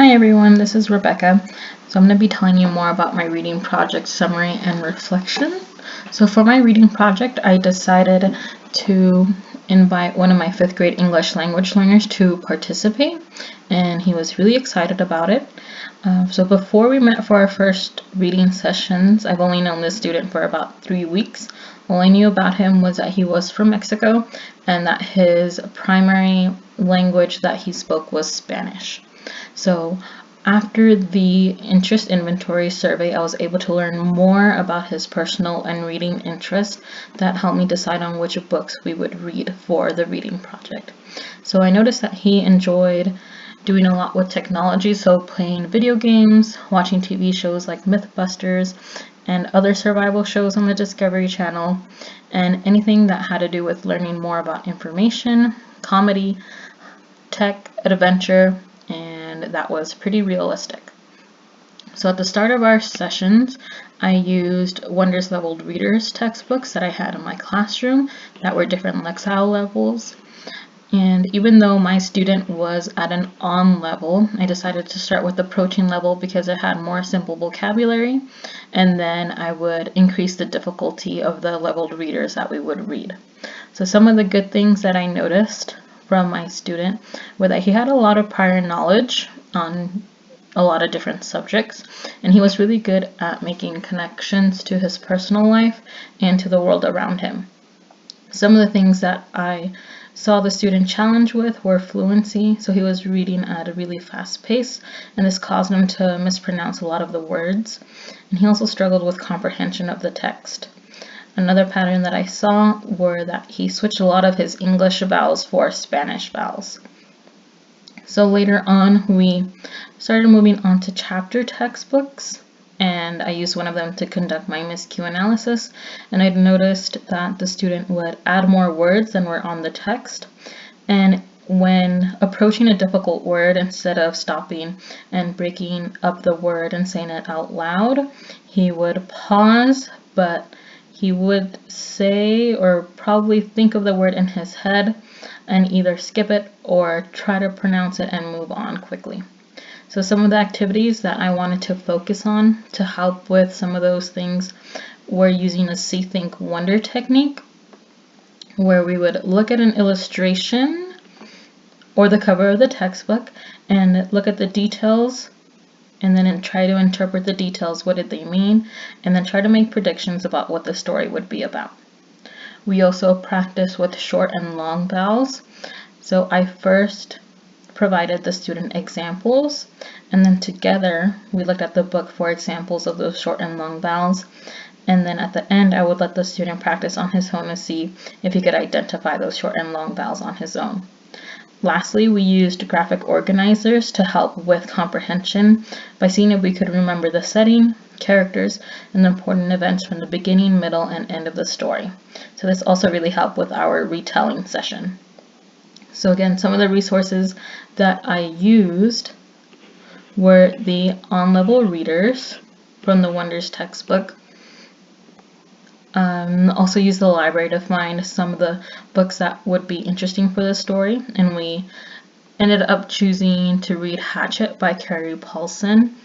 Hi everyone, this is Rebecca. So I'm going to be telling you more about my reading project summary and reflection. So for my reading project, I decided to invite one of my 5th grade English language learners to participate, and he was really excited about it. So before we met for our first reading sessions, I've only known this student for about 3 weeks. All I knew about him was that he was from Mexico and that his primary language that he spoke was Spanish. So after the interest inventory survey, I was able to learn more about his personal and reading interests that helped me decide on which books we would read for the reading project. So I noticed that he enjoyed doing a lot with technology, so playing video games, watching TV shows like Mythbusters and other survival shows on the Discovery Channel, and anything that had to do with learning more about information, comedy, tech, adventure, and that was pretty realistic. So at the start of our sessions, I used Wonders Leveled Readers textbooks that I had in my classroom that were different Lexile levels. And even though my student was at an on level, I decided to start with the protein level because it had more simple vocabulary, and then I would increase the difficulty of the leveled readers that we would read. So some of the good things that I noticed from my student were that he had a lot of prior knowledge on a lot of different subjects, and he was really good at making connections to his personal life and to the world around him. Some of the things that I saw the student challenge with were fluency, so he was reading at a really fast pace, and this caused him to mispronounce a lot of the words, and he also struggled with comprehension of the text. Another pattern that I saw were that he switched a lot of his English vowels for Spanish vowels. So later on, we started moving on to chapter textbooks, and I used one of them to conduct my MIS-Q analysis, and I noticed that the student would add more words than were on the text, and when approaching a difficult word, instead of stopping and breaking up the word and saying it out loud, he would pause, but he would say or probably think of the word in his head and either skip it or try to pronounce it and move on quickly. So some of the activities that I wanted to focus on to help with some of those things were using a See, Think, Wonder technique, where we would look at an illustration or the cover of the textbook and look at the details and then try to interpret the details. What did they mean? And then try to make predictions about what the story would be about. We also practice with short and long vowels. So I first provided the student examples, and then together we looked at the book for examples of those short and long vowels. And then at the end, I would let the student practice on his own to see if he could identify those short and long vowels on his own. Lastly, we used graphic organizers to help with comprehension by seeing if we could remember the setting, characters, and the important events from the beginning, middle, and end of the story. So this also really helped with our retelling session. So again, some of the resources that I used were the on-level readers from the Wonders textbook. Also used the library to find some of the books that would be interesting for the story, and we ended up choosing to read Hatchet by Carrie Paulson,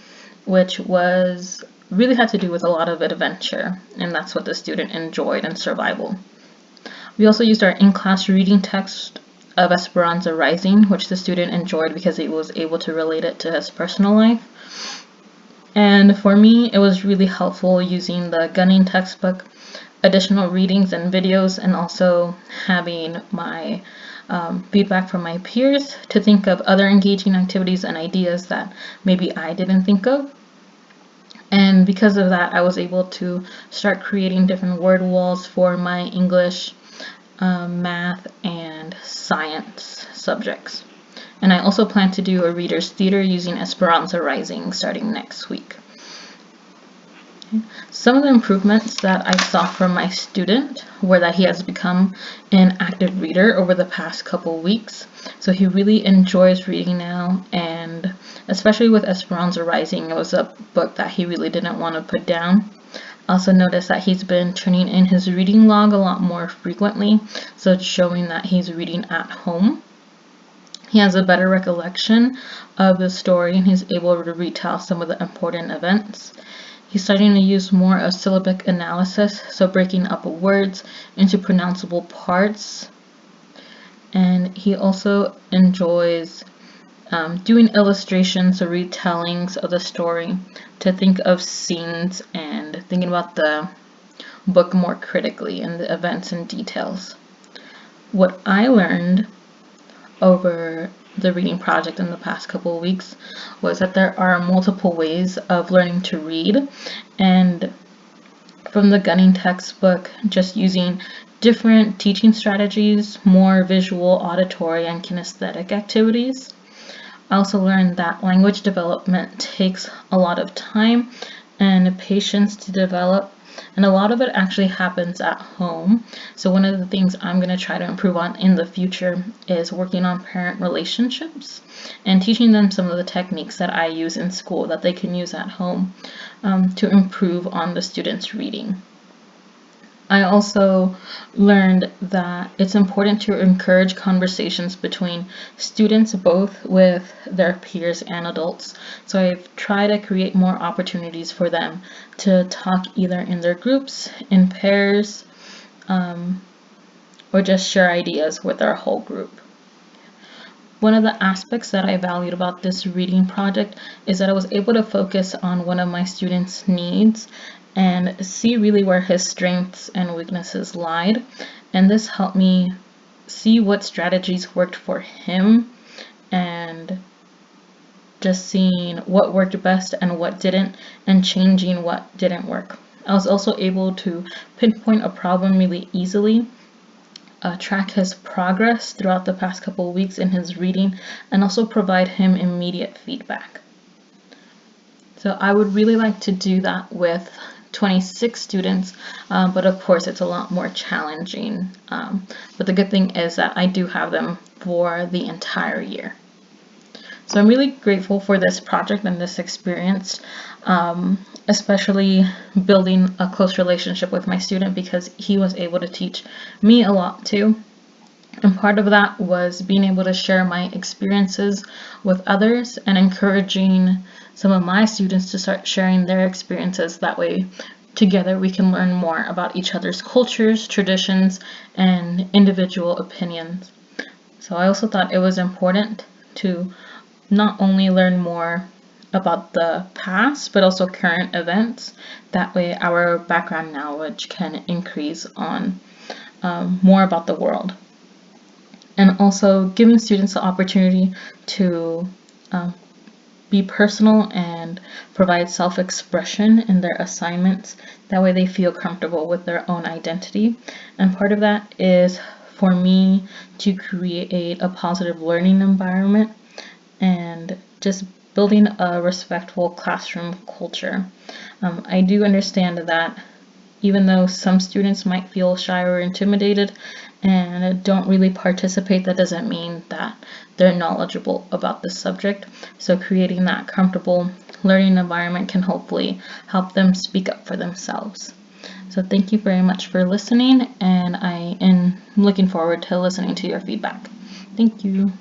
which was really had to do with a lot of adventure, and that's what the student enjoyed in survival. We also used our in-class reading text of Esperanza Rising, which the student enjoyed because he was able to relate it to his personal life. And for me, it was really helpful using the gunning textbook, additional readings and videos, and also having my feedback from my peers to think of other engaging activities and ideas that maybe I didn't think of. And because of that, I was able to start creating different word walls for my English, math, and science subjects. And I also plan to do a reader's theater using Esperanza Rising starting next week. Some of the improvements that I saw from my student were that he has become an active reader over the past couple weeks. So he really enjoys reading now, and especially with Esperanza Rising, it was a book that he really didn't want to put down. I also noticed that he's been turning in his reading log a lot more frequently, so it's showing that he's reading at home. He has a better recollection of the story and he's able to retell some of the important events. He's starting to use more of syllabic analysis, so breaking up words into pronounceable parts. And he also enjoys doing illustrations or retellings of the story to think of scenes and thinking about the book more critically and the events and details. What I learned over the reading project in the past couple of weeks was that there are multiple ways of learning to read, and from the Gunning textbook, just using different teaching strategies, more visual, auditory, and kinesthetic activities. I also learned that language development takes a lot of time and patience to develop, and a lot of it actually happens at home. So one of the things I'm going to try to improve on in the future is working on parent relationships and teaching them some of the techniques that I use in school that they can use at home to improve on the students' reading. I also learned that it's important to encourage conversations between students, both with their peers and adults. So I've tried to create more opportunities for them to talk either in their groups, in pairs, or just share ideas with our whole group. One of the aspects that I valued about this reading project is that I was able to focus on one of my students' needs and see really where his strengths and weaknesses lied. And this helped me see what strategies worked for him and just seeing what worked best and what didn't and changing what didn't work. I was also able to pinpoint a problem really easily, track his progress throughout the past couple of weeks in his reading, and also provide him immediate feedback. So I would really like to do that with 26 students, but of course it's a lot more challenging. But the good thing is that I do have them for the entire year. So I'm really grateful for this project and this experience, especially building a close relationship with my student because he was able to teach me a lot too. And part of that was being able to share my experiences with others and encouraging some of my students to start sharing their experiences. That way, together we can learn more about each other's cultures, traditions, and individual opinions. So I also thought it was important to not only learn more about the past, but also current events. That way our background knowledge can increase on more about the world. And also giving students the opportunity to be personal and provide self-expression in their assignments. That way they feel comfortable with their own identity. And part of that is for me to create a positive learning environment and just building a respectful classroom culture. I do understand that even though some students might feel shy or intimidated and don't really participate, that doesn't mean that they're knowledgeable about the subject. So creating that comfortable learning environment can hopefully help them speak up for themselves. So thank you very much for listening, and I am looking forward to listening to your feedback. Thank you.